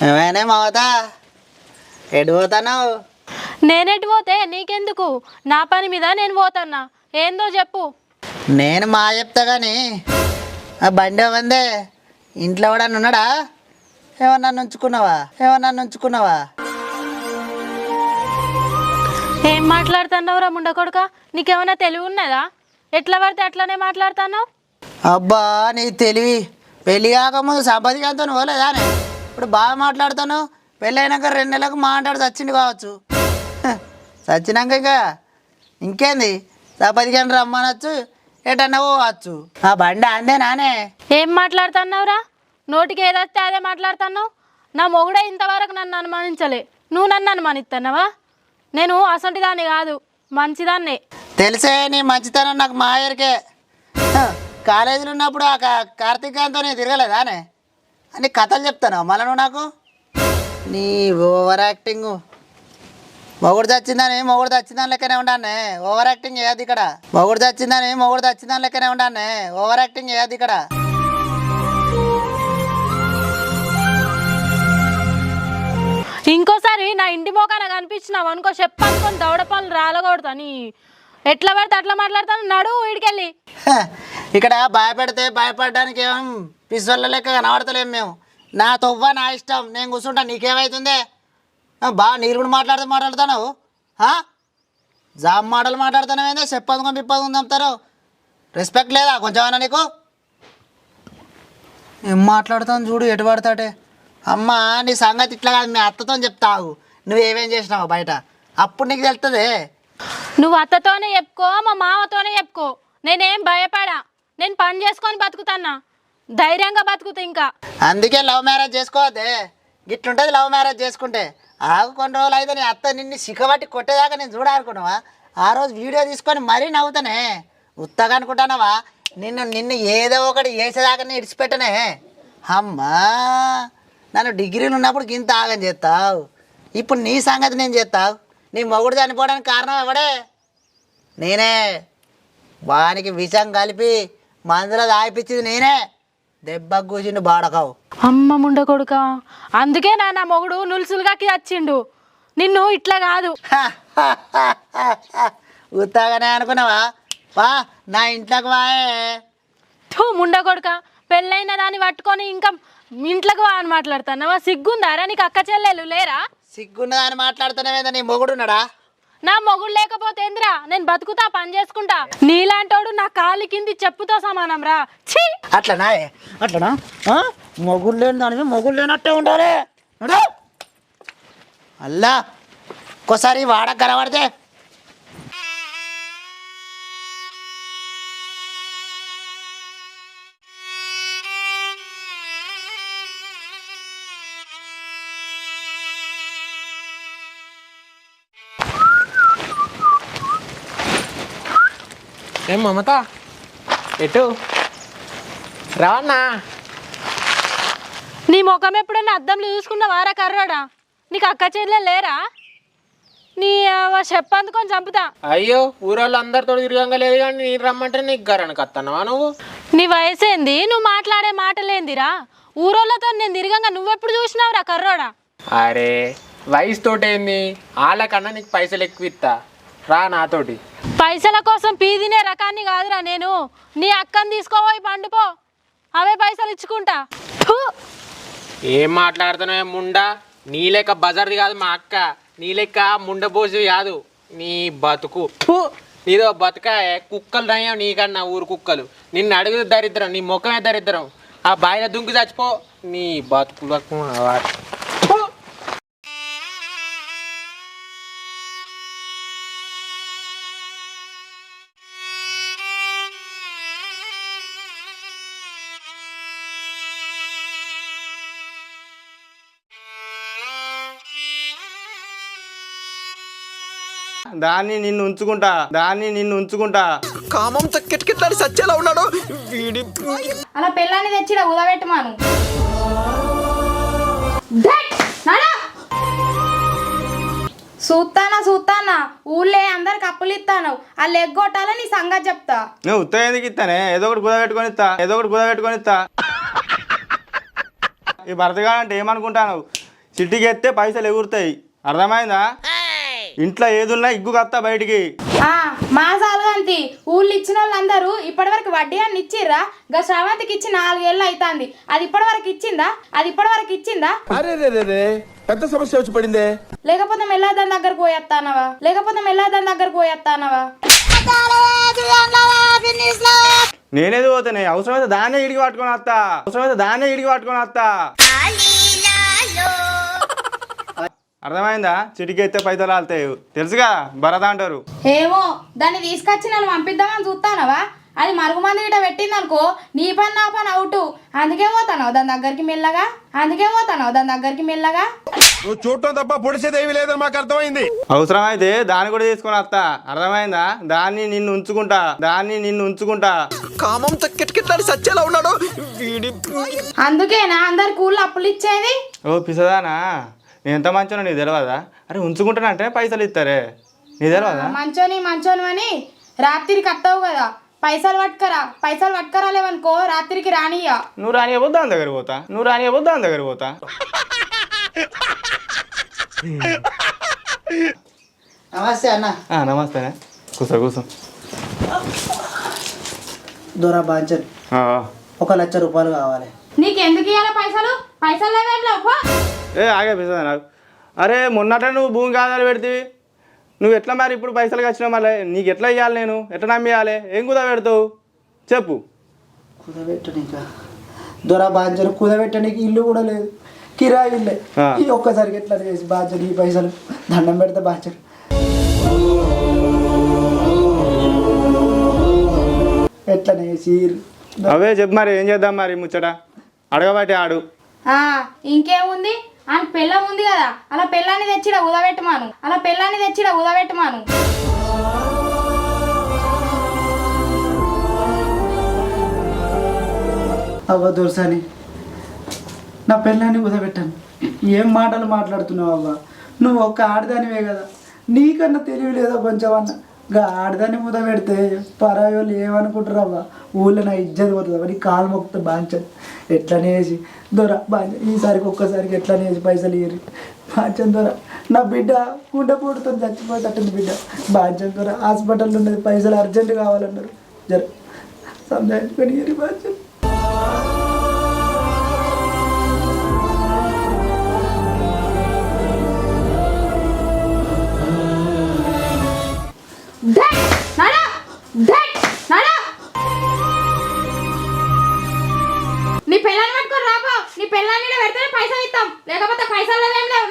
ఏమైనా మమత ఎటు పోతున్నావు? నేనెటు పోతే నీకెందుకు? నా పని మీద నేను పోతున్నా. ఏందో చెప్పు. నేను మా చెప్తా కానీ ఆ బండి వందే ఇంట్లో ఎవడన్నా ఉన్నాడా? ఏమన్నా ఉంచుకున్నావా? ఏం మాట్లాడుతున్నావురా ముండ కొడుక? నీకేమైనా తెలివి ఉన్నదా? ఎట్లా పడితే అట్లానే మాట్లాడుతున్నావు. అబ్బా నీ తెలివి పెళ్ళి కాకముందు సంపదికంతో పోలేదానే? ఇప్పుడు బాగా మాట్లాడుతాను. పెళ్ళి అయినాక 2 నెలలకు మాట్లాడు చచ్చింది కావచ్చు. చచ్చినాక ఇంకేంది సంపదికని రమ్మనొచ్చు, ఎటన్నా పోవచ్చు. ఆ బండి అందే నానే. ఏం మాట్లాడుతున్నావురా? నోటికి ఏదొస్తే అదే మాట్లాడుతున్నావు. నా మొగుడే ఇంతవరకు నన్ను అనుమానించలే, నువ్వు నన్ను అనుమానిస్తున్నావా? నేను అసంటి దాన్ని కాదు, మంచిదాన్నే. తెలిసే నీ మంచితనం నాకు మాయరికే. కాలేజీలో ఉన్నప్పుడు ఆ కార్తీకాంతో తిరగలేదానే అని కథలు చెప్తాను మళ్ళీ నువ్వు నాకు. నీ ఓవర్ యాక్టింగ్. మొగుడు చచ్చిందని లెక్కనే ఉండానే. ఓవర్ యాక్టింగ్ చేయద్దు ఇక్కడ. మొగుడు చచ్చిందని లెక్కనే ఉండానే. ఓవర్ యాక్టింగ్ చేయద్దు ఇక్కడ. ఇంకోసారి నా ఇంటి మోకాన కనిపించినావు అనుకో, చెప్పనుకొని దౌడ పనులు రాలకూడదు అని. ఎట్లా పడితే అట్లా మాట్లాడతాను. నడు వీడికెళ్ళి. ఇక్కడ భయపెడితే భయపడడానికి ఏం పిసోళ్ళ లెక్క కనబడతలేము మేము. నా తొవ్వ నా ఇష్టం, నేను కూర్చుంటా. నీకేమవుతుంది? బాగా నీరు కూడా మాట్లాడుతున్నావు. జాబ్ మాటలు మాట్లాడుతున్నావు ఏందో? చెప్పదుకొని పిప్పదుకొని చంపుతారు. రెస్పెక్ట్ లేదా కొంచెమన్నా నీకు? ఏం మాట్లాడుతాను చూడు, ఎటు పడతాటే. అమ్మ నీ సంగతి ఇట్లా కాదు, మీ అత్తతో చెప్తావు నువ్వేమేం చేసినావు బయట. అప్పుడు నీకు తెలుస్తుంది. నువ్వు అత్తతోనే చెప్పుకో, మా మామతోనే చెప్పుకో. నేనేం భయపడా. నేను పని చేసుకొని బతుకుతాన్నా, ధైర్యంగా బతుకుతా. ఇంకా అందుకే లవ్ మ్యారేజ్ చేసుకోవద్దే. గిట్లుంటుంది లవ్ మ్యారేజ్ చేసుకుంటే. ఆగు కొన్ని రోజులు అయితే నీ అత్త నిన్ను సిక్కబట్టి కొట్టేదాకా నేను చూడాలనుకున్నావా? ఆ రోజు వీడియో తీసుకొని మరీ నవ్వుతానే. ఉత్తగా అనుకుంటున్నావా? నిన్ను ఏదో ఒకటి చేసేదాకా నేను ఇడిచిపెట్టనే. అమ్మా నన్ను డిగ్రీలు ఉన్నప్పుడు ఇంత ఆగం చేస్తావు, ఇప్పుడు నీ సంగతి నేను చేస్తావు. నీ మొగుడు చనిపోవడానికి కారణం ఎవడే? నేనే. వానికి విషం కలిపి మందులో దాయిపించింది నేనే. దెబ్బకు కూర్చుండు బాడకావు. అమ్మ ముండ కొడుక, అందుకే నా మొగుడు నులుసులుగా వచ్చిండు. నిన్ను ఇట్లా కాదు. ఉత్తాగానే అనుకున్నావా? వా నా ఇంట్లోకి వాయే. ముండ కొడుక, పెళ్ళైన దాన్ని పట్టుకొని ఇంకా ఇంట్లోకి వా అని మాట్లాడుతున్నావా? సిగ్గుందారా నీకు? అక్క చెల్లెలు లేరా? సిగ్గున్నదాన్ని మాట్లాడుతున్నావేందా? నీ మొగుడున్నాడా? నా మొగుడు లేకపోతే ఏందిరా? నేను బతుకుతా, పని చేసుకుంటా. నీలాంటోడు నా కాలి కింది చెప్పుతో సమానం రా. ఛీ! అట్లనా? మొగుడు లేని దాని మొగుడు లేనట్టే ఉండాలి. అల్లా ఒక్కోసారి వాడ కనబడితే ఏం మమత ఎటు రావన్నా? నీ ముఖం ఎప్పుడన్నా అద్దంలో చూసుకున్నావారా కర్రాడా? నీకు అక్క చెల్లెలు లేరా? నీ చెప్పందుకొని చంపుతా. అయ్యో ఊరోళ్ళు అందరితో తిరగంగా లేదు కానీ నేను రమ్మంటే నీకు గరానికి వస్తున్నావా నువ్వు? నీ వయసు ఏంది? నువ్వు మాట్లాడే మాటలేందిరా? ఊరోళ్ళతో నేను తిరగంగా నువ్వెప్పుడు చూసినావురా కర్రోడా? అరే వయసు తోటేంది, వాళ్ళకన్నా నీకు పైసలు ఎక్కువ ఇస్తా రా నాతోటి. పైసల కోసం పీదినే రకాన్ని కాదురా నేను. నీ అక్కని తీసుకోపోయి పండుపో, అవే పైసలు ఇచ్చుకుంటా. ఏం మాట్లాడుతున్నావు ముండా? నీ లెక్క బజార్ది కాదు మా అక్క, నీ లెక్క ముండబోసి కాదు. నీ బతుకు నీదో బతుక. కుక్కలు నయ్యా నీకన్నా, ఊరు కుక్కలు. నిన్ను అడుగు దరిద్రం, నీ ముఖమే దరిద్రం. ఆ బాయిలో దుంకి చచ్చిపో. నీ బతుకులకు దాన్ని నిన్ను ఉంచుకుంటా. కామంతో కిటకిట్లాడి సచ్చేలా ఉన్నాడు వీడి. అలా పిల్లాన్ని తెచ్చిరా ఉదబెట్టమాను. చూస్తానా ఊళ్ళే అందరికి అప్పులు ఇస్తాను. వాళ్ళు ఎగ్గొట్టాలో నీ సంగతి చెప్తా. నువ్వు ఉత్త ఎందుకు ఇస్తానే? ఏదో ఒకటి కుదబెట్టుకొని ఇస్తా. ఈ భర్తగా అంటే ఏమనుకుంటాను? చిట్టికి ఎత్తే పైసలు ఎగురుతాయి, అర్థమైందా? ఇంట్లో ఏదున్నా ఇగ్గు కత్తా బయటికి. మాసాలుగంతి ఊళ్ళు ఇచ్చిన వాళ్ళందరూ ఇప్పటి వరకు వడ్డీ అని ఇచ్చిర్రా? గా శ్రవంతికి ఇచ్చి 4 ఏళ్ళు అవుతుంది. అది ఇప్పటి వరకు ఇచ్చిందా? అరే రే రే రే పెద్ద సమస్య వచ్చి పడిందే. లేకపోతే మెల్ల దాని దగ్గరకు పోయేస్తానవా? నేనేది పోతానే, అవసరమైతే దాన్నే ఇడికి పట్టుకొని వస్తా. అర్థమైందా? చిటికి ఎత్తే పైసలు ఆలుతాయి, తెలుసుగా భరత అంటారు. ఏమో దాన్ని తీసుకొచ్చి నన్ను పంపిద్దామని చూస్తానవా? అది మరుగు మంది గిట్ట పెట్టిందనుకో నీ పని నా పని అవుటు. అందుకే పోతాను దాని దగ్గరికి మెల్లగా. నువ్వు చూడటం తప్ప పొడిసేదేమీ లేదని మాకు అర్థమైంది. అవసరమైతే దాన్ని కూడా తీసుకొని వస్తా, అర్థమైందా? దాన్ని నిన్ను ఉంచుకుంటా. కామంతో కిటకిట్లాడి సచ్చేలా ఉన్నాడు వీడి. అందుకేనా అందరికి ఊళ్ళో అప్పులు ఇచ్చేది? ఓ పిసదానా, నేను ఎంత మంచిగా నీకు తెలియదా? అరే ఉంచుకుంటానంటే పైసలు ఇస్తారే, నీకు తెలియదా? మంచోని అని రాత్రికి వస్తావు కదా, పైసలు పట్టుకరా లేవనుకో రాత్రికి రానియ్యా. నువ్వు రానియబోద్దు దాని దగ్గర పోతా. నమస్తే అన్న. నమస్తేనే, కూర్చో. దూరా బాంచన్ ఆ, 1,00,000 రూపాయలు కావాలి. నీకెందుకు ఇవ్వాలి పైసలు లేవేం లేవు. ఆగే పిసదా నాకు. అరే మొన్నట నువ్వు భూమి కాదాలు పెడితివి, నువ్వు ఎట్లా మరి ఇప్పుడు పైసలు వచ్చినావు? మళ్ళీ నీకు ఎట్లా ఇవ్వాలి? నేను ఎట్లా నమ్మియాలి? ఏం కుదా పెడతావు చెప్పు. కుదబెట్టనీక దొరా బాంచన్ కుదబెట్టనీకి ఇల్లు కూడా లేదు, కిరాయి ఇల్లే. ఈ ఒక్కసారికి ఎట్లా చేసి బాంచన్ ఈ పైసలు దండం పెడితే బాంచన్. ఎట్లనే సీర్ అవే చెప్పు మరి, ఏం చేద్దాం మరి ముచ్చట? అడగబట్టి ఆడు. ఇంకేముంది, ఆమె పెళ్ళం ఉంది కదా, అలా పెళ్ళాన్ని తెచ్చిడ ఉదబెట్టమాను. అవ్వ దొరసాని, నా పెళ్ళాన్ని కుదబెట్టాను. ఏం మాటలు మాట్లాడుతున్నావు అవ్వ? నువ్వు ఒక్క ఆడదానివే కదా, నీకన్నా తెలివి లేదా కొంచెం అన్న? గా ఆడదాన్ని ముద పెడితే పరాయి వాళ్ళు ఏమనుకుంటారు అవ్వ? ఊళ్ళో నా ఇజ్జత్ పోతుంది. నీ కాలు మొక్కుతా బాంచన్. ఎట్లనే వేసి దొర బాంచన్ ఈసారికి ఒక్కసారికి ఎట్లనే వేసి పైసలు ఇయ్యరు బాంచన్ దొర. నా బిడ్డ గుండె పూడుతో చచ్చిపోతట్టుంది బిడ్డ బాంచన్ దొర. హాస్పిటల్లో ఉన్నది, పైసలు అర్జెంట్ కావాలన్నారు. జర సంధాయించుకొని ఇయ్యరు బాంచన్. నీ పెళ్ళాన్ని పట్టుకొని రాపో, నీ పెళ్ళాన్ని పెడితే పైసలు ఇస్తాం, లేకపోతే పైసలు లేవేం లేవు.